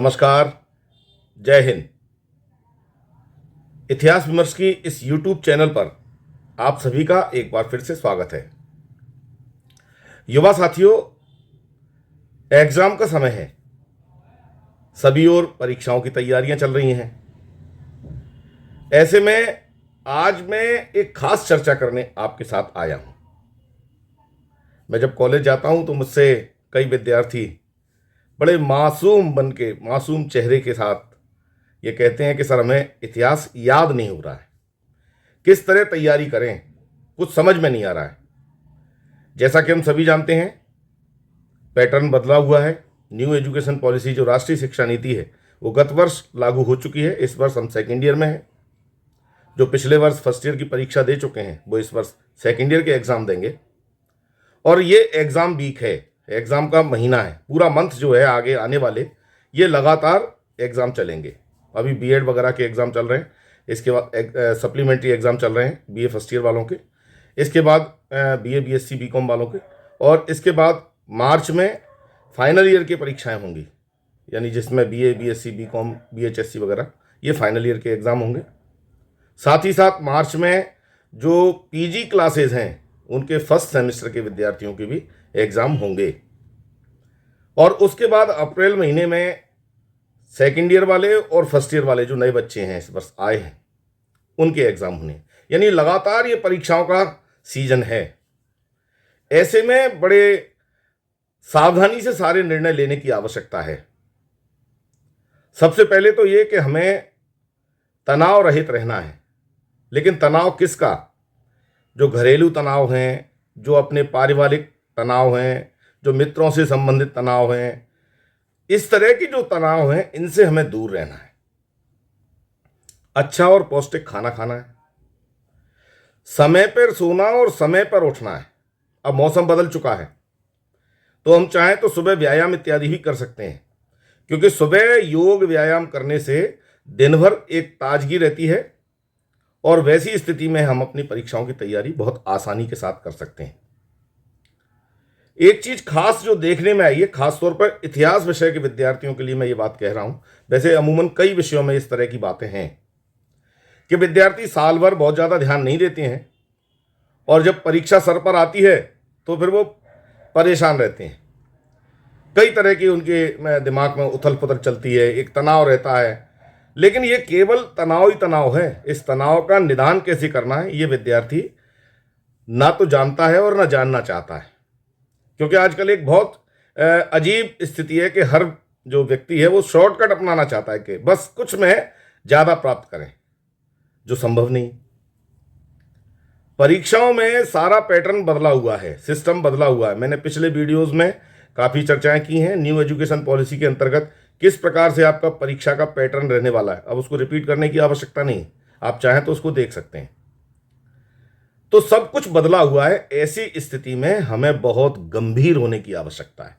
नमस्कार। जय हिंद। इतिहास विमर्श की इस YouTube चैनल पर आप सभी का एक बार फिर से स्वागत है। युवा साथियों, एग्जाम का समय है। सभी ओर परीक्षाओं की तैयारियां चल रही हैं। ऐसे में आज मैं एक खास चर्चा करने आपके साथ आया हूं। मैं जब कॉलेज जाता हूं तो मुझसे कई विद्यार्थी बड़े मासूम चेहरे के साथ ये कहते हैं कि सर, हमें इतिहास याद नहीं हो रहा है, किस तरह तैयारी करें, कुछ समझ में नहीं आ रहा है। जैसा कि हम सभी जानते हैं, पैटर्न बदला हुआ है। न्यू एजुकेशन पॉलिसी, जो राष्ट्रीय शिक्षा नीति है, वो गत वर्ष लागू हो चुकी है। इस वर्ष हम सेकेंड ईयर में हैं। जो पिछले वर्ष फर्स्ट ईयर की परीक्षा दे चुके हैं वो इस वर्ष सेकेंड ईयर के एग्ज़ाम देंगे। और ये एग्ज़ाम वीक है, एग्ज़ाम का महीना है। पूरा मंथ जो है आगे आने वाले, ये लगातार एग्ज़ाम चलेंगे। अभी बीएड वगैरह के एग्ज़ाम चल रहे हैं, इसके बाद सप्लीमेंट्री एग्ज़ाम चल रहे हैं बीए फर्स्ट ईयर वालों के, इसके बाद बीए बीएससी बीकॉम वालों के, और इसके बाद मार्च में फाइनल ईयर की परीक्षाएं होंगी, यानी जिसमें बीए बीएससी बीकॉम बीएचएससी वगैरह ये फाइनल ईयर के एग्ज़ाम होंगे। साथ ही साथ मार्च में जो पीजी क्लासेस हैं उनके फर्स्ट सेमेस्टर के विद्यार्थियों के भी एग्ज़ाम होंगे। और उसके बाद अप्रैल महीने में सेकेंड ईयर वाले और फर्स्ट ईयर वाले जो नए बच्चे हैं इस वर्ष आए हैं उनके एग्ज़ाम होने, यानी लगातार ये परीक्षाओं का सीजन है। ऐसे में बड़े सावधानी से सारे निर्णय लेने की आवश्यकता है। सबसे पहले तो ये कि हमें तनाव रहित रहना है। लेकिन तनाव किसका? जो घरेलू तनाव हैं, जो अपने पारिवारिक तनाव हैं, जो मित्रों से संबंधित तनाव हैं, इस तरह की जो तनाव हैं, इनसे हमें दूर रहना है। अच्छा और पौष्टिक खाना खाना है, समय पर सोना और समय पर उठना है। अब मौसम बदल चुका है तो हम चाहें तो सुबह व्यायाम इत्यादि भी कर सकते हैं, क्योंकि सुबह योग व्यायाम करने से दिन भर एक ताजगी रहती है और वैसी स्थिति में हम अपनी परीक्षाओं की तैयारी बहुत आसानी के साथ कर सकते हैं। एक चीज खास जो देखने में आई है, खासतौर पर इतिहास विषय के विद्यार्थियों के लिए मैं ये बात कह रहा हूं, वैसे अमूमन कई विषयों में इस तरह की बातें हैं कि विद्यार्थी साल भर बहुत ज़्यादा ध्यान नहीं देते हैं और जब परीक्षा सर पर आती है तो फिर वो परेशान रहते हैं। कई तरह की उनके दिमाग में उथल पुथल चलती है, एक तनाव रहता है। लेकिन ये केवल तनाव ही तनाव है। इस तनाव का निदान कैसे करना है ये विद्यार्थी ना तो जानता है और ना जानना चाहता है, क्योंकि आजकल एक बहुत अजीब स्थिति है कि हर जो व्यक्ति है वो शॉर्टकट अपनाना चाहता है कि बस कुछ में ज़्यादा प्राप्त करें, जो संभव नहीं। परीक्षाओं में सारा पैटर्न बदला हुआ है, सिस्टम बदला हुआ है। मैंने पिछले वीडियोस में काफ़ी चर्चाएं की हैं न्यू एजुकेशन पॉलिसी के अंतर्गत किस प्रकार से आपका परीक्षा का पैटर्न रहने वाला है। अब उसको रिपीट करने की आवश्यकता नहीं, आप चाहें तो उसको देख सकते हैं। तो सब कुछ बदला हुआ है। ऐसी स्थिति में हमें बहुत गंभीर होने की आवश्यकता है।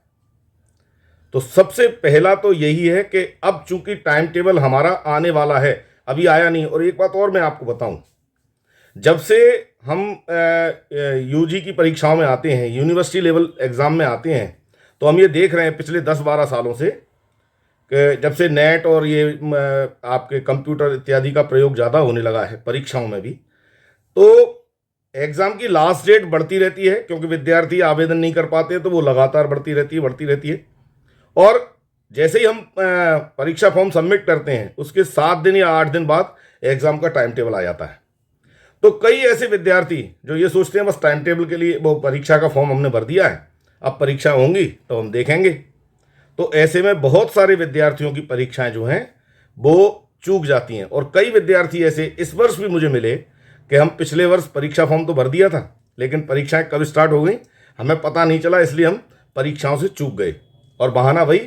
तो सबसे पहला तो यही है कि अब चूंकि टाइम टेबल हमारा आने वाला है, अभी आया नहीं। और एक बात और मैं आपको बताऊं, जब से हम यूजी की परीक्षाओं में आते हैं, यूनिवर्सिटी लेवल एग्जाम में आते हैं, तो हम ये देख रहे हैं पिछले 10-12 सालों से कि जब से नेट और ये आपके कंप्यूटर इत्यादि का प्रयोग ज़्यादा होने लगा है परीक्षाओं में भी, तो एग्ज़ाम की लास्ट डेट बढ़ती रहती है, क्योंकि विद्यार्थी आवेदन नहीं कर पाते, तो वो लगातार बढ़ती रहती है। और जैसे ही हम परीक्षा फॉर्म सबमिट करते हैं उसके 7 दिन या 8 दिन बाद एग्ज़ाम का टाइम टेबल आ जाता है। तो कई ऐसे विद्यार्थी जो ये सोचते हैं बस टाइम टेबल के लिए, वो परीक्षा का फॉर्म हमने भर दिया है, अब परीक्षा होंगी तो हम देखेंगे। तो ऐसे में बहुत सारे विद्यार्थियों की परीक्षाएं जो हैं वो चूक जाती हैं। और कई विद्यार्थी ऐसे इस वर्ष भी मुझे मिले कि हम पिछले वर्ष परीक्षा फॉर्म तो भर दिया था, लेकिन परीक्षाएं कब स्टार्ट हो गई हमें पता नहीं चला, इसलिए हम परीक्षाओं से चूक गए। और बहाना वही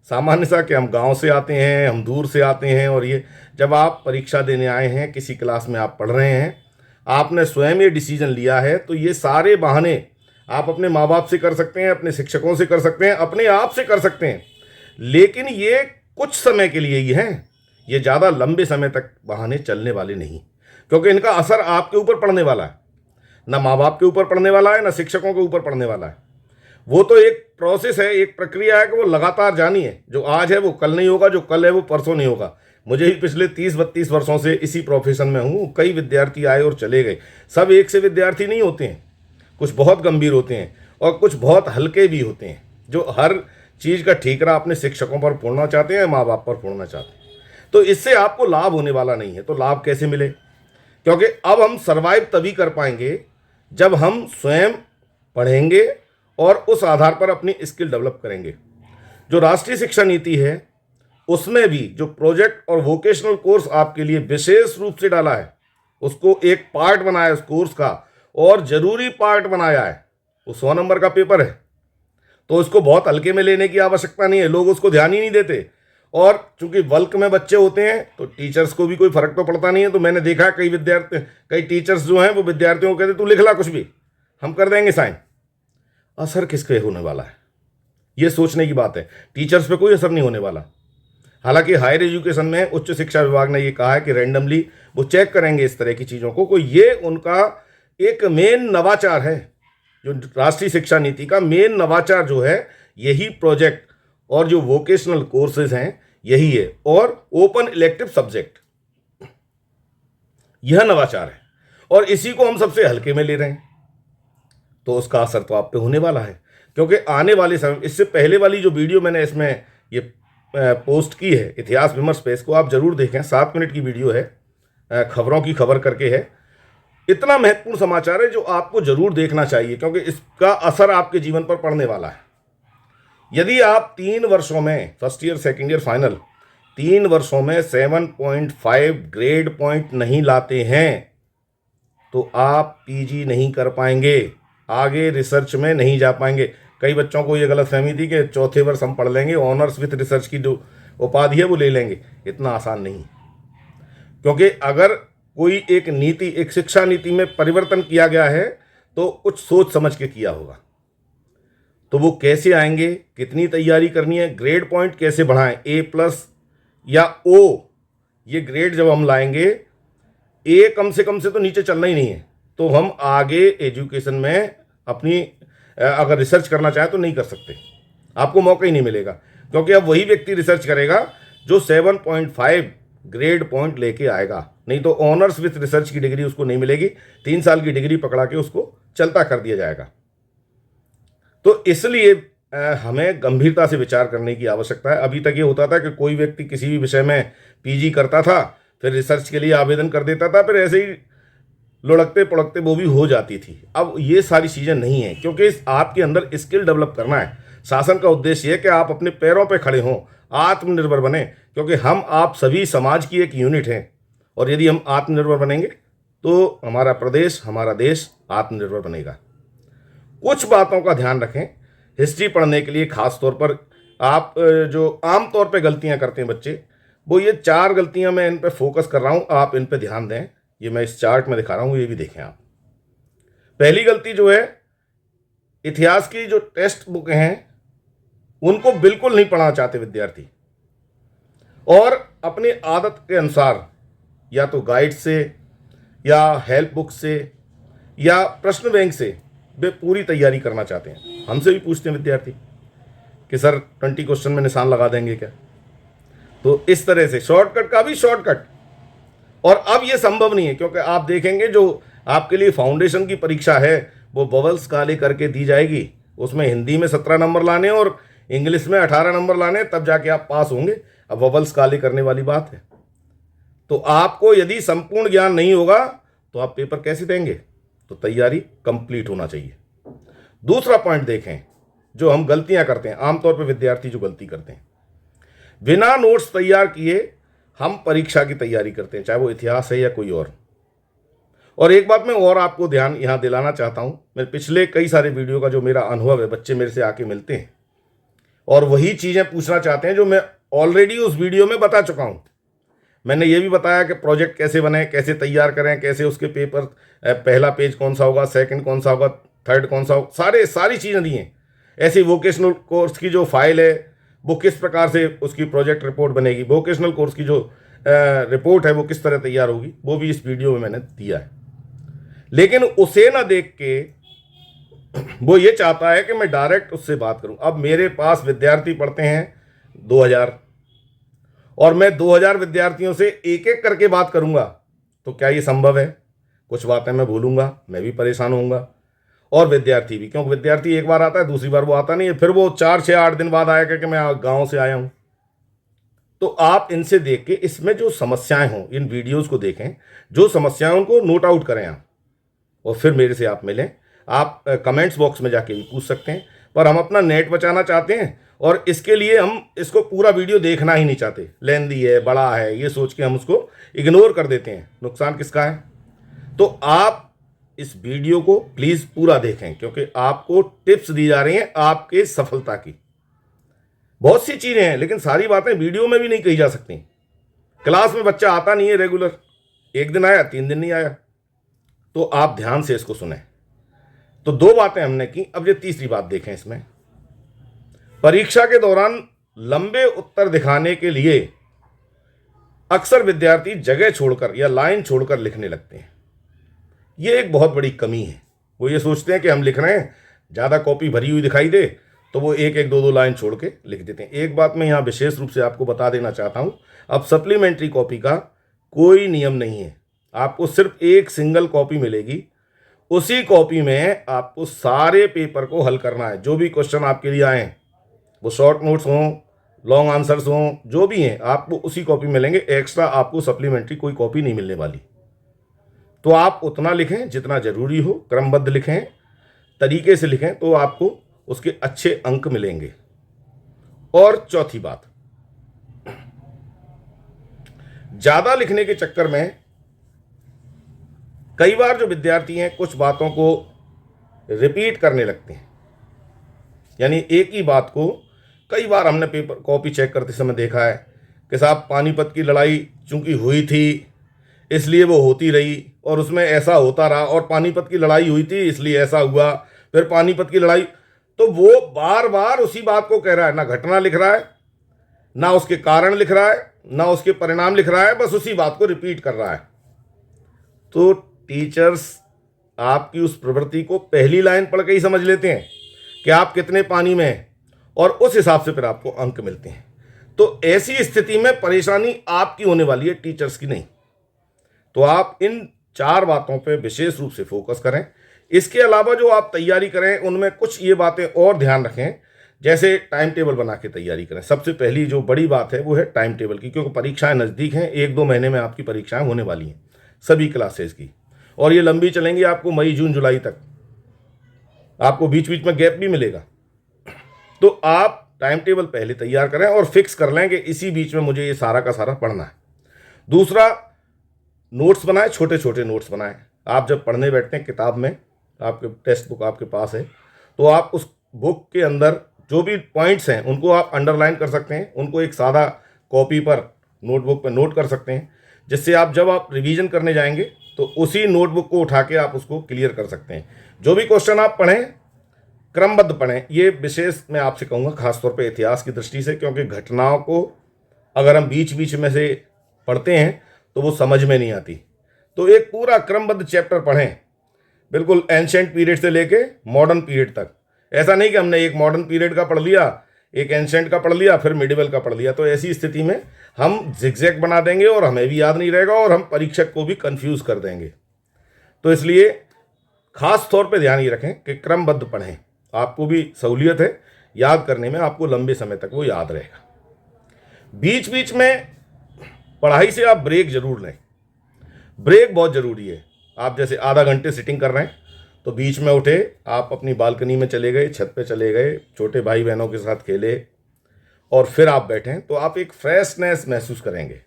सामान्य सा कि हम गांव से आते हैं, हम दूर से आते हैं। और ये जब आप परीक्षा देने आए हैं, किसी क्लास में आप पढ़ रहे हैं, आपने स्वयं ये डिसीजन लिया है, तो ये सारे बहाने आप अपने माँ बाप से कर सकते हैं, अपने शिक्षकों से कर सकते हैं, अपने आप से कर सकते हैं। लेकिन ये कुछ समय के लिए ही हैं, ये ज़्यादा लंबे समय तक बहाने चलने वाले नहीं, क्योंकि इनका असर आपके ऊपर पड़ने वाला है। ना माँ बाप के ऊपर पड़ने वाला है, ना शिक्षकों के ऊपर पड़ने वाला है। वो तो एक प्रोसेस है, एक प्रक्रिया है कि वो लगातार जानी है। जो आज है वो कल नहीं होगा, जो कल है वो परसों नहीं होगा। मुझे ही पिछले 30-32 वर्षों से इसी प्रोफेशन में हूँ। कई विद्यार्थी आए और चले गए। सब एक से विद्यार्थी नहीं होते हैं, कुछ बहुत गंभीर होते हैं और कुछ बहुत हल्के भी होते हैं, जो हर चीज़ का ठीकरा अपने शिक्षकों पर फोड़ना चाहते हैं, माँ बाप पर फोड़ना चाहते हैं। तो इससे आपको लाभ होने वाला नहीं है। तो लाभ कैसे मिले? क्योंकि अब हम सर्वाइव तभी कर पाएंगे जब हम स्वयं पढ़ेंगे और उस आधार पर अपनी स्किल डेवलप करेंगे। जो राष्ट्रीय शिक्षा नीति है उसमें भी जो प्रोजेक्ट और वोकेशनल कोर्स आपके लिए विशेष रूप से डाला है, उसको एक पार्ट बनाया है उस कोर्स का, और जरूरी पार्ट बनाया है। वो 100 नंबर का पेपर है, तो उसको बहुत हल्के में लेने की आवश्यकता नहीं है। लोग उसको ध्यान ही नहीं देते। और चूंकि बल्क में बच्चे होते हैं तो टीचर्स को भी कोई फर्क तो पड़ता नहीं है। तो मैंने देखा कई टीचर्स जो हैं वो विद्यार्थियों को कहते तू लिख ला कुछ भी, हम कर देंगे साइन। असर किसके होने वाला है, ये सोचने की बात है। टीचर्स पे कोई असर नहीं होने वाला। हालांकि हायर एजुकेशन में उच्च शिक्षा विभाग ने ये कहा है कि रैंडमली वो चेक करेंगे इस तरह की चीज़ों को ये उनका एक मेन नवाचार है। जो राष्ट्रीय शिक्षा नीति का मेन नवाचार जो है, यही प्रोजेक्ट और जो वोकेशनल कोर्सेज हैं यही है, और ओपन इलेक्टिव सब्जेक्ट, यह नवाचार है। और इसी को हम सबसे हल्के में ले रहे हैं, तो उसका असर तो आप पे होने वाला है। क्योंकि आने वाले समय, इससे पहले वाली जो वीडियो मैंने इसमें ये पोस्ट की है इतिहास विमर्श पे, इसको आप जरूर देखें। 7 मिनट की वीडियो है, खबरों की खबर करके है। इतना महत्वपूर्ण समाचार है जो आपको जरूर देखना चाहिए, क्योंकि इसका असर आपके जीवन पर पड़ने वाला है। यदि आप 3 वर्षों में, first year second year final, 3 वर्षों में 7.5 ग्रेड पॉइंट नहीं लाते हैं तो आप पीजी नहीं कर पाएंगे, आगे रिसर्च में नहीं जा पाएंगे। कई बच्चों को ये गलतफहमी थी कि चौथे वर्ष हम पढ़ लेंगे, ऑनर्स विथ रिसर्च की जो उपाधि है वो ले लेंगे। इतना आसान नहीं, क्योंकि अगर कोई एक नीति, एक शिक्षा नीति में परिवर्तन किया गया है तो कुछ सोच समझ के किया होगा। तो वो कैसे आएंगे, कितनी तैयारी करनी है, ग्रेड पॉइंट कैसे बढ़ाएं, A+ या O, ये ग्रेड जब हम लाएंगे, A कम से तो नीचे चलना ही नहीं है। तो हम आगे एजुकेशन में अपनी अगर रिसर्च करना चाहे तो नहीं कर सकते, आपको मौका ही नहीं मिलेगा। क्योंकि अब वही व्यक्ति रिसर्च करेगा जो 7.5 ग्रेड पॉइंट लेके आएगा, नहीं तो ऑनर्स विथ रिसर्च की डिग्री उसको नहीं मिलेगी। 3 साल की डिग्री पकड़ा के उसको चलता कर दिया जाएगा। तो इसलिए हमें गंभीरता से विचार करने की आवश्यकता है। अभी तक ये होता था कि कोई व्यक्ति किसी भी विषय में पीजी करता था, फिर रिसर्च के लिए आवेदन कर देता था, फिर ऐसे ही लुढ़कते पुढ़कते वो भी हो जाती थी। अब ये सारी चीज़ें नहीं हैं, क्योंकि आपके अंदर स्किल डेवलप करना है। शासन का उद्देश्य है कि आप अपने पैरों पे खड़े हों, आत्मनिर्भर बने, क्योंकि हम आप सभी समाज की एक यूनिट हैं। और यदि हम आत्मनिर्भर बनेंगे तो हमारा प्रदेश, हमारा देश आत्मनिर्भर बनेगा। कुछ बातों का ध्यान रखें हिस्ट्री पढ़ने के लिए। खास तौर पर आप जो आम तौर पे गलतियां करते हैं बच्चे, वो ये 4 गलतियां मैं इन पे फोकस कर रहा हूं, आप इन पे ध्यान दें। ये मैं इस चार्ट में दिखा रहा हूं, ये भी देखें आप। पहली गलती जो है, इतिहास की जो टेक्स्ट बुक हैं उनको बिल्कुल नहीं पढ़ना चाहते विद्यार्थी, और अपनी आदत के अनुसार या तो गाइड से या हेल्प बुक से या प्रश्न बैंक से वे पूरी तैयारी करना चाहते हैं। हमसे भी पूछते हैं विद्यार्थी कि सर 20 क्वेश्चन में निशान लगा देंगे क्या? तो इस तरह से शॉर्टकट का भी शॉर्टकट। और अब ये संभव नहीं है, क्योंकि आप देखेंगे जो आपके लिए फाउंडेशन की परीक्षा है वो बबल्स काले करके दी जाएगी। उसमें हिंदी में 17 नंबर लाने और इंग्लिश में 18 नंबर लाने, तब जाके आप पास होंगे। अब बबल्स काले करने वाली बात है। तो आपको यदि संपूर्ण ज्ञान नहीं होगा तो आप पेपर कैसे देंगे? तो तैयारी कंप्लीट होना चाहिए। दूसरा पॉइंट देखें, जो हम गलतियां करते हैं, आमतौर पर विद्यार्थी जो गलती करते हैं, बिना नोट्स तैयार किए हम परीक्षा की तैयारी करते हैं, चाहे वो इतिहास है या कोई और एक बात मैं और आपको ध्यान यहां दिलाना चाहता हूं। मेरे पिछले कई सारे वीडियो का जो मेरा अनुभव है, बच्चे मेरे से आके मिलते हैं और वही चीजें पूछना चाहते हैं जो मैं ऑलरेडी उस वीडियो में बता चुका हूं। मैंने ये भी बताया कि प्रोजेक्ट कैसे बने, कैसे तैयार करें, कैसे उसके पेपर, पहला पेज कौन सा होगा, सेकंड कौन सा होगा, थर्ड कौन सा होगा, सारी चीज़ें दी हैं। ऐसी वोकेशनल कोर्स की जो फाइल है वो किस प्रकार से उसकी प्रोजेक्ट रिपोर्ट बनेगी, वोकेशनल कोर्स की जो रिपोर्ट है वो किस तरह तैयार होगी, वो भी इस वीडियो में मैंने दिया है। लेकिन उसे ना देख के वो ये चाहता है कि मैं डायरेक्ट उससे बात करूं। अब मेरे पास विद्यार्थी पढ़ते हैं 2000, और मैं 2000 विद्यार्थियों से एक एक करके बात करूंगा, तो क्या ये संभव है? कुछ बातें मैं भूलूंगा, मैं भी परेशान होऊंगा, और विद्यार्थी भी, क्योंकि विद्यार्थी एक बार आता है, दूसरी बार वो आता नहीं है, फिर वो 4 6 8 दिन बाद आएगा कि मैं गांव से आया हूं। तो आप इनसे देख के इसमें जो समस्याएं हों, इन वीडियोस को देखें, जो समस्याएं उनको नोट आउट करें आप, और फिर मेरे से आप मिलें। आप कमेंट्स बॉक्स में जाके भी पूछ सकते हैं, पर हम अपना नेट बचाना चाहते हैं, और इसके लिए हम इसको पूरा वीडियो देखना ही नहीं चाहते। लेंदी है, बड़ा है, ये सोच के हम उसको इग्नोर कर देते हैं। नुकसान किसका है? तो आप इस वीडियो को प्लीज़ पूरा देखें, क्योंकि आपको टिप्स दी जा रही हैं आपके सफलता की। बहुत सी चीज़ें हैं, लेकिन सारी बातें वीडियो में भी नहीं कही जा सकती। क्लास में बच्चा आता नहीं है रेगुलर, एक दिन आया, 3 दिन नहीं आया, तो आप ध्यान से इसको सुने। तो 2 बातें हमने की, अब ये तीसरी बात देखें। इसमें परीक्षा के दौरान लंबे उत्तर दिखाने के लिए अक्सर विद्यार्थी जगह छोड़कर या लाइन छोड़कर लिखने लगते हैं। ये एक बहुत बड़ी कमी है। वो ये सोचते हैं कि हम लिख रहे हैं, ज़्यादा कॉपी भरी हुई दिखाई दे, तो वो एक एक 2 लाइन छोड़ के लिख देते हैं। एक बात मैं यहाँ विशेष रूप से आपको बता देना चाहता हूँ, अब सप्लीमेंट्री कॉपी का कोई नियम नहीं है। आपको सिर्फ एक सिंगल कॉपी मिलेगी, उसी कॉपी में आपको सारे पेपर को हल करना है। जो भी क्वेश्चन आपके लिए आए, वो शॉर्ट नोट्स हों, लॉन्ग आंसर्स हों, जो भी हैं, आपको उसी कॉपी में मिलेंगे। एक्स्ट्रा आपको सप्लीमेंट्री कोई कॉपी नहीं मिलने वाली। तो आप उतना लिखें जितना ज़रूरी हो, क्रमबद्ध लिखें, तरीके से लिखें, तो आपको उसके अच्छे अंक मिलेंगे। और चौथी बात, ज़्यादा लिखने के चक्कर में कई बार जो विद्यार्थी हैं कुछ बातों को रिपीट करने लगते हैं। यानी एक ही बात को कई बार हमने पेपर कॉपी चेक करते समय देखा है कि साहब पानीपत की लड़ाई चूंकि हुई थी इसलिए वो होती रही, और उसमें ऐसा होता रहा, और पानीपत की लड़ाई हुई थी इसलिए ऐसा हुआ, फिर पानीपत की लड़ाई। तो वो बार बार उसी बात को कह रहा है, ना घटना लिख रहा है, ना उसके कारण लिख रहा है, ना उसके परिणाम लिख रहा है, बस उसी बात को रिपीट कर रहा है। तो टीचर्स आपकी उस प्रवृत्ति को पहली लाइन पढ़ के ही समझ लेते हैं कि आप कितने पानी में हैं, और उस हिसाब से फिर आपको अंक मिलते हैं। तो ऐसी स्थिति में परेशानी आपकी होने वाली है, टीचर्स की नहीं। तो आप इन 4 बातों पे विशेष रूप से फोकस करें। इसके अलावा जो आप तैयारी करें उनमें कुछ ये बातें और ध्यान रखें, जैसे टाइम टेबल बना के तैयारी करें। सबसे पहली जो बड़ी बात है वो है टाइम टेबल की, क्योंकि परीक्षाएं नज़दीक हैं। 1-2 महीने में आपकी परीक्षाएं होने वाली हैं सभी क्लासेस की, और ये लंबी चलेंगी, आपको मई जून जुलाई तक, आपको बीच बीच में गैप भी मिलेगा। तो आप टाइम टेबल पहले तैयार करें और फिक्स कर लें कि इसी बीच में मुझे ये सारा का सारा पढ़ना है। दूसरा, नोट्स बनाएं, छोटे छोटे नोट्स बनाएं। आप जब पढ़ने बैठते हैं, किताब में आपके टेक्स्ट बुक आपके पास है, तो आप उस बुक के अंदर जो भी पॉइंट्स हैं उनको आप अंडरलाइन कर सकते हैं, उनको एक सादा कॉपी पर, नोटबुक पर नोट कर सकते हैं, जिससे आप जब आप रिवीजन करने जाएंगे तो उसी नोटबुक को उठा के आप उसको क्लियर कर सकते हैं। जो भी क्वेश्चन आप पढ़ें, क्रमबद्ध पढ़ें। ये विशेष मैं आपसे कहूँगा, खासतौर पे इतिहास की दृष्टि से, क्योंकि घटनाओं को अगर हम बीच बीच में से पढ़ते हैं तो वो समझ में नहीं आती। तो एक पूरा क्रमबद्ध चैप्टर पढ़ें, बिल्कुल एंशिएंट पीरियड से लेके मॉडर्न पीरियड तक। ऐसा नहीं कि हमने एक मॉडर्न पीरियड का पढ़ लिया, एक एंशिएंट का पढ़ लिया, फिर मिडिवल का पढ़ लिया। तो ऐसी स्थिति में हम जिगजैग बना देंगे और हमें भी याद नहीं रहेगा, और हम परीक्षक को भी कंफ्यूज कर देंगे। तो इसलिए खास तौर पे ध्यान ये रखें कि क्रमबद्ध पढ़ें, आपको भी सहूलियत है याद करने में, आपको लंबे समय तक वो याद रहेगा। बीच बीच में पढ़ाई से आप ब्रेक जरूर लें, ब्रेक बहुत ज़रूरी है। आप जैसे आधा घंटे सिटिंग कर रहे हैं, तो बीच में उठे, आप अपनी बालकनी में चले गए, छत पे चले गए, छोटे भाई बहनों के साथ खेले, और फिर आप बैठें, तो आप एक फ्रेशनेस महसूस करेंगे।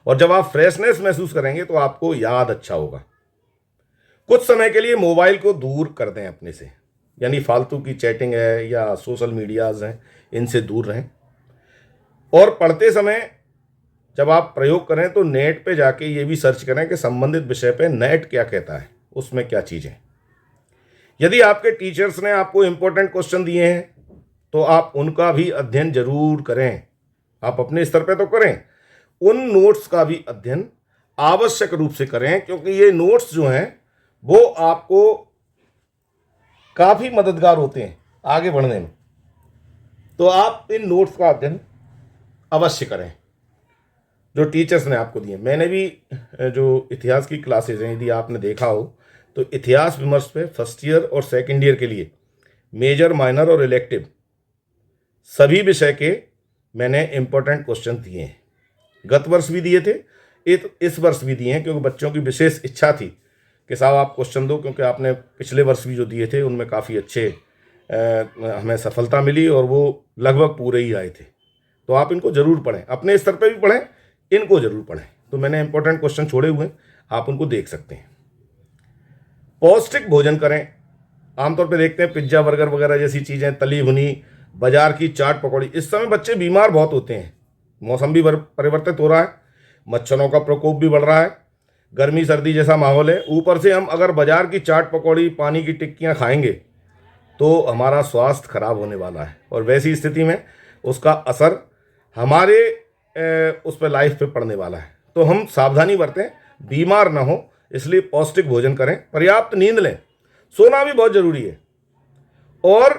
और जब आप फ्रेशनेस महसूस करेंगे तो आपको याद अच्छा होगा। कुछ समय के लिए मोबाइल को दूर कर दें अपने से, यानी फालतू की चैटिंग है या सोशल मीडियाज़ हैं, इनसे दूर रहें। और पढ़ते समय जब आप प्रयोग करें तो नेट पे जाके ये भी सर्च करें कि संबंधित विषय पे नेट क्या कहता है, उसमें क्या चीज़ें। यदि आपके टीचर्स ने आपको इम्पोर्टेंट क्वेश्चन दिए हैं तो आप उनका भी अध्ययन जरूर करें। आप अपने स्तर पे तो करें, उन नोट्स का भी अध्ययन आवश्यक रूप से करें, क्योंकि ये नोट्स जो हैं वो आपको काफ़ी मददगार होते हैं आगे बढ़ने में। तो आप इन नोट्स का अध्ययन अवश्य करें जो टीचर्स ने आपको दिए। मैंने भी जो इतिहास की क्लासेज हैं, यदि आपने देखा हो तो इतिहास विमर्श पे फर्स्ट ईयर और सेकंड ईयर के लिए मेजर, माइनर और इलेक्टिव सभी विषय के मैंने इम्पोर्टेंट क्वेश्चन दिए हैं। गत वर्ष भी दिए थे, इस वर्ष भी दिए हैं, क्योंकि बच्चों की विशेष इच्छा थी कि साहब आप क्वेश्चन दो, क्योंकि आपने पिछले वर्ष भी जो दिए थे उनमें काफ़ी अच्छे हमें सफलता मिली और वो लगभग पूरे ही आए थे। तो आप इनको ज़रूर पढ़ें, अपने स्तर पे भी पढ़ें, इनको ज़रूर पढ़ें। तो मैंने इंपॉर्टेंट क्वेश्चन छोड़े हुए हैं, आप उनको देख सकते हैं। पौष्टिक भोजन करें। आमतौर पे देखते हैं पिज्ज़ा, बर्गर वगैरह जैसी चीज़ें, तली भुनी, बाजार की चाट पकौड़ी। इस समय बच्चे बीमार बहुत होते हैं, मौसम भी परिवर्तित हो रहा है, मच्छरों का प्रकोप भी बढ़ रहा है, गर्मी सर्दी जैसा माहौल है। ऊपर से हम अगर बाजार की चाट पकौड़ी, पानी की टिक्कियाँ खाएंगे तो हमारा स्वास्थ्य खराब होने वाला है, और वैसी स्थिति में उसका असर हमारे उस पर लाइफ पे पड़ने वाला है। तो हम सावधानी बरतें, बीमार ना हो, इसलिए पौष्टिक भोजन करें, पर्याप्त नींद लें, सोना भी बहुत ज़रूरी है। और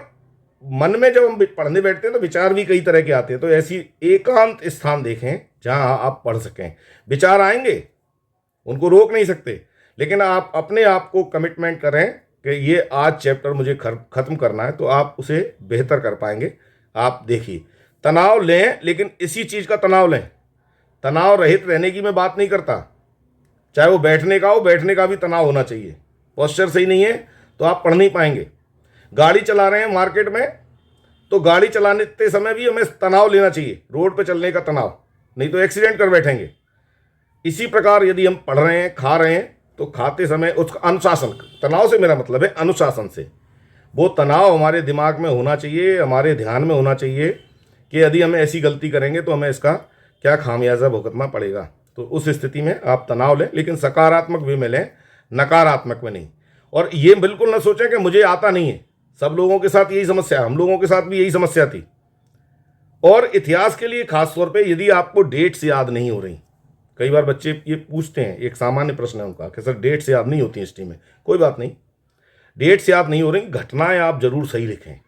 मन में जब हम पढ़ने बैठते हैं तो विचार भी कई तरह के आते हैं, तो ऐसी एकांत स्थान देखें जहां आप पढ़ सकें। विचार आएंगे, उनको रोक नहीं सकते, लेकिन आप अपने आप को कमिटमेंट करें कि ये आज चैप्टर मुझे ख़त्म करना है, तो आप उसे बेहतर कर पाएंगे। आप देखिए, तनाव लें, लेकिन इसी चीज़ का तनाव लें। तनाव रहित रहने की मैं बात नहीं करता, चाहे वो बैठने का हो, बैठने का भी तनाव होना चाहिए। पोस्चर सही नहीं है तो आप पढ़ नहीं पाएंगे। गाड़ी चला रहे हैं मार्केट में, तो गाड़ी चलाते समय भी हमें तनाव लेना चाहिए, रोड पे चलने का तनाव, नहीं तो एक्सीडेंट कर बैठेंगे। इसी प्रकार यदि हम पढ़ रहे हैं, खा रहे हैं, तो खाते समय उसका अनुशासन, तनाव से मेरा मतलब है अनुशासन से। वो तनाव हमारे दिमाग में होना चाहिए, हमारे ध्यान में होना चाहिए कि यदि हम ऐसी गलती करेंगे तो हमें इसका क्या खामियाजा भुगतना पड़ेगा। तो उस स्थिति में आप तनाव लें, लेकिन सकारात्मक वे में लें, नकारात्मक में नहीं। और ये बिल्कुल ना सोचें कि मुझे आता नहीं है। सब लोगों के साथ यही समस्या है, हम लोगों के साथ भी यही समस्या थी। और इतिहास के लिए खास तौर पे यदि आपको डेट्स याद नहीं हो रही, कई बार बच्चे ये पूछते हैं, एक सामान्य प्रश्न है उनका कि सर डेट्स याद नहीं होती हिस्ट्री में। कोई बात नहीं, डेट्स याद नहीं हो रही, घटनाएं आप जरूर सही लिखें।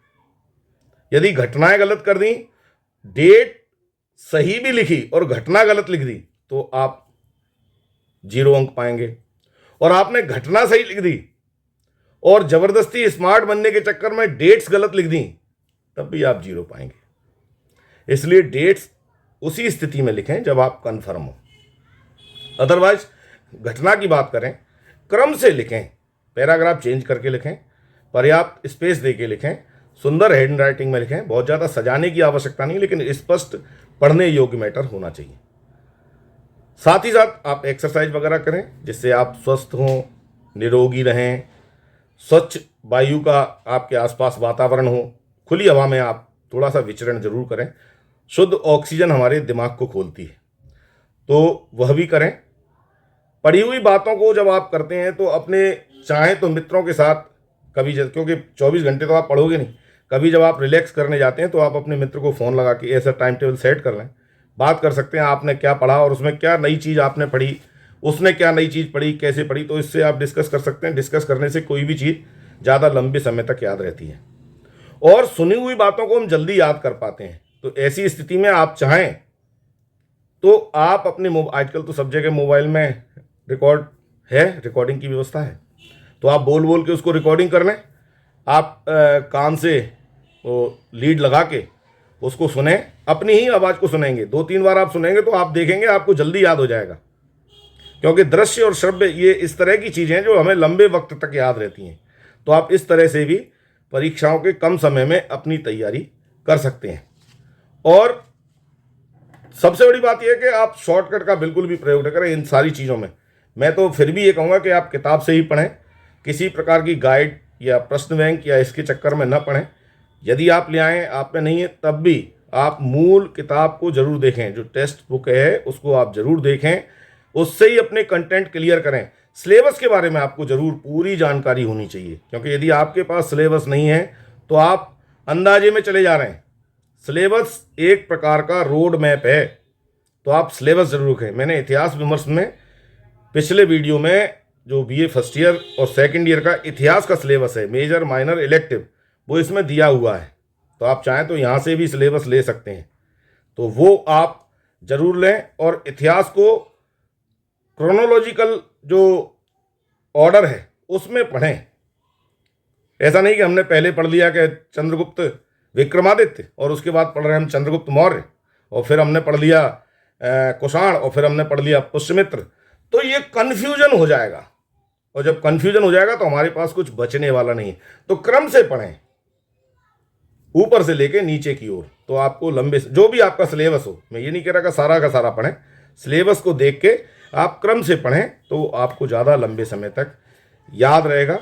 यदि घटनाएं गलत कर दी, डेट सही भी लिखी और घटना गलत लिख दी, तो आप 0 अंक पाएंगे। और आपने घटना सही लिख दी और जबरदस्ती स्मार्ट बनने के चक्कर में डेट्स गलत लिख दी, तब भी आप 0 पाएंगे। इसलिए डेट्स उसी स्थिति में लिखें जब आप कन्फर्म हो। अदरवाइज घटना की बात करें, क्रम से लिखें, पैराग्राफ चेंज करके लिखें, पर्याप्त स्पेस दे के लिखें, सुंदर हैंड राइटिंग में लिखें। बहुत ज़्यादा सजाने की आवश्यकता नहीं, लेकिन स्पष्ट पढ़ने योग्य मैटर होना चाहिए। साथ ही साथ आप एक्सरसाइज वगैरह करें, जिससे आप स्वस्थ हों, निरोगी रहें, स्वच्छ वायु का आपके आसपास वातावरण हो, खुली हवा में आप थोड़ा सा विचरण जरूर करें। शुद्ध ऑक्सीजन हमारे दिमाग को खोलती है, तो वह भी करें। पढ़ी हुई बातों को जब आप करते हैं तो अपने चाहें तो मित्रों के साथ कभी, क्योंकि 24 घंटे तो आप पढ़ोगे नहीं, कभी जब आप रिलैक्स करने जाते हैं तो आप अपने मित्र को फ़ोन लगा के ऐसा टाइम टेबल सेट कर लें, बात कर सकते हैं आपने क्या पढ़ा और उसमें क्या नई चीज़ आपने पढ़ी, उसने क्या नई चीज़ पढ़ी, कैसे पढ़ी, तो इससे आप डिस्कस कर सकते हैं। डिस्कस करने से कोई भी चीज़ ज़्यादा लंबे समय तक याद रहती है और सुनी हुई बातों को हम जल्दी याद कर पाते हैं। तो ऐसी स्थिति में आप चाहें तो आप अपने आजकल तो सब जगह मोबाइल में रिकॉर्ड है, रिकॉर्डिंग की व्यवस्था है, तो आप बोल बोल के उसको रिकॉर्डिंग कर लें। आप कान से वो लीड लगा के उसको सुने, अपनी ही आवाज़ को सुनेंगे, 2-3 बार आप सुनेंगे तो आप देखेंगे आपको जल्दी याद हो जाएगा। क्योंकि दृश्य और श्रव्य ये इस तरह की चीज़ें हैं जो हमें लंबे वक्त तक याद रहती हैं। तो आप इस तरह से भी परीक्षाओं के कम समय में अपनी तैयारी कर सकते हैं। और सबसे बड़ी बात यह है कि आप शॉर्टकट का बिल्कुल भी प्रयोग न करें इन सारी चीज़ों में। मैं तो फिर भी ये कहूँगा कि आप किताब से ही पढ़ें, किसी प्रकार की गाइड या प्रश्न बैंक या इसके चक्कर में न पढ़ें। यदि आप ले आएँ, आप में नहीं है, तब भी आप मूल किताब को ज़रूर देखें, जो टेक्स्ट बुक है उसको आप ज़रूर देखें, उससे ही अपने कंटेंट क्लियर करें। सिलेबस के बारे में आपको ज़रूर पूरी जानकारी होनी चाहिए, क्योंकि यदि आपके पास सिलेबस नहीं है तो आप अंदाजे में चले जा रहे हैं। सिलेबस एक प्रकार का रोड मैप है, तो आप सिलेबस ज़रूर रखें। मैंने इतिहास विमर्श में पिछले वीडियो में जो बीए फर्स्ट ईयर और सेकंड ईयर का इतिहास का सिलेबस है, मेजर माइनर इलेक्टिव, वो इसमें दिया हुआ है। तो आप चाहें तो यहाँ से भी सिलेबस ले सकते हैं, तो वो आप ज़रूर लें। और इतिहास को क्रोनोलॉजिकल जो ऑर्डर है उसमें पढ़ें। ऐसा नहीं कि हमने पहले पढ़ लिया कि चंद्रगुप्त विक्रमादित्य और उसके बाद पढ़ रहे हैं हम चंद्रगुप्त मौर्य, और फिर हमने पढ़ लिया कुषाण, और फिर हमने पढ़ लिया पुष्यमित्र। तो ये कन्फ्यूजन हो जाएगा, और जब कन्फ्यूजन हो जाएगा तो हमारे पास कुछ बचने वाला नहीं है। तो क्रम से पढ़ें, ऊपर से लेके नीचे की ओर। तो आपको लंबे जो भी आपका सिलेबस हो, मैं ये नहीं कह रहा कि का सारा पढ़ें, सिलेबस को देख के आप क्रम से पढ़ें तो आपको ज़्यादा लंबे समय तक याद रहेगा।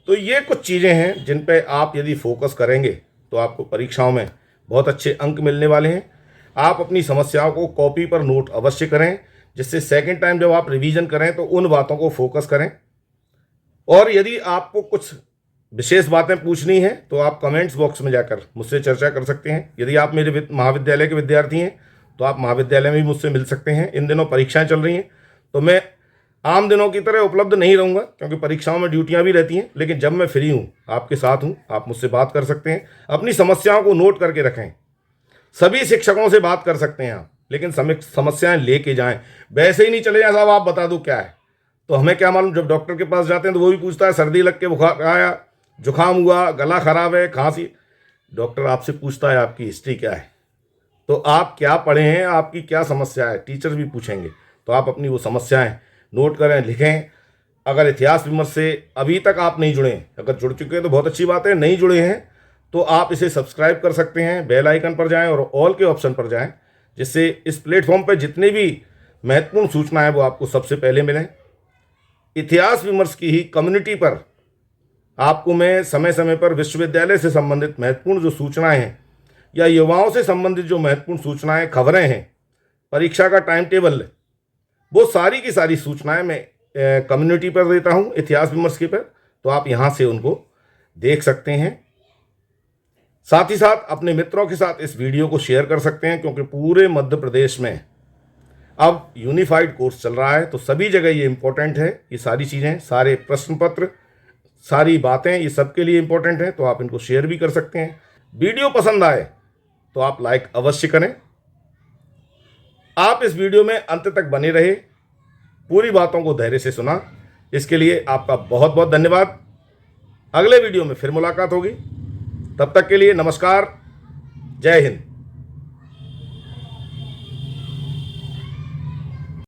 तो ये कुछ चीज़ें हैं जिन पे आप यदि फोकस करेंगे तो आपको परीक्षाओं में बहुत अच्छे अंक मिलने वाले हैं। आप अपनी समस्याओं को कॉपी पर नोट अवश्य करें, जिससे सेकंड टाइम जब आप रिवीजन करें तो उन बातों को फोकस करें। और यदि आपको कुछ विशेष बातें पूछनी हैं तो आप कमेंट्स बॉक्स में जाकर मुझसे चर्चा कर सकते हैं। यदि आप मेरे महाविद्यालय के विद्यार्थी हैं तो आप महाविद्यालय में भी मुझसे मिल सकते हैं। इन दिनों परीक्षाएं चल रही हैं तो मैं आम दिनों की तरह उपलब्ध नहीं रहूँगा, क्योंकि परीक्षाओं में ड्यूटियां भी रहती हैं, लेकिन जब मैं फ्री हूँ, आपके साथ हूँ, आप मुझसे बात कर सकते हैं। अपनी समस्याओं को नोट करके रखें। सभी शिक्षकों से बात कर सकते हैं आप, लेकिन समस्याएं लेके जाएं। वैसे ही नहीं चले जाए साहब आप बता दो क्या है, तो हमें क्या मालूम। जब डॉक्टर के पास जाते हैं तो वो भी पूछता है सर्दी लग के बुखार आया, जुकाम हुआ, गला खराब है, खांसी। डॉक्टर आपसे पूछता है आपकी हिस्ट्री क्या है, तो आप क्या पढ़े हैं, आपकी क्या समस्या है, टीचर भी पूछेंगे। तो आप अपनी वो समस्याएं नोट करें, लिखें। अगर इतिहास विमर्श से अभी तक आप नहीं जुड़े, अगर जुड़ चुके हैं तो बहुत अच्छी बात है, नहीं जुड़े हैं तो आप इसे सब्सक्राइब कर सकते हैं, बेल आइकन पर जाएं और ऑल के ऑप्शन पर जाएं, जिससे इस प्लेटफॉर्म पर जितने भी महत्वपूर्ण सूचना है वो आपको सबसे पहले मिलें। इतिहास विमर्श की ही कम्युनिटी पर आपको मैं समय समय पर विश्वविद्यालय से संबंधित महत्वपूर्ण जो सूचनाएं हैं या युवाओं से संबंधित जो महत्वपूर्ण सूचनाएं, खबरें हैं, परीक्षा का टाइम टेबल, वो सारी की सारी सूचनाएं मैं कम्युनिटी पर देता हूं, इतिहास विमर्श के पर। तो आप यहां से उनको देख सकते हैं। साथ ही साथ अपने मित्रों के साथ इस वीडियो को शेयर कर सकते हैं, क्योंकि पूरे मध्य प्रदेश में अब यूनिफाइड कोर्स चल रहा है, तो सभी जगह ये इम्पोर्टेंट है। ये सारी चीज़ें, सारे प्रश्न पत्र, सारी बातें, ये सबके लिए इम्पोर्टेंट है। तो आप इनको शेयर भी कर सकते हैं। वीडियो पसंद आए तो आप लाइक अवश्य करें। आप इस वीडियो में अंत तक बने रहे, पूरी बातों को धैर्य से सुना, इसके लिए आपका बहुत बहुत धन्यवाद। अगले वीडियो में फिर मुलाकात होगी, तब तक के लिए नमस्कार, जय हिंद।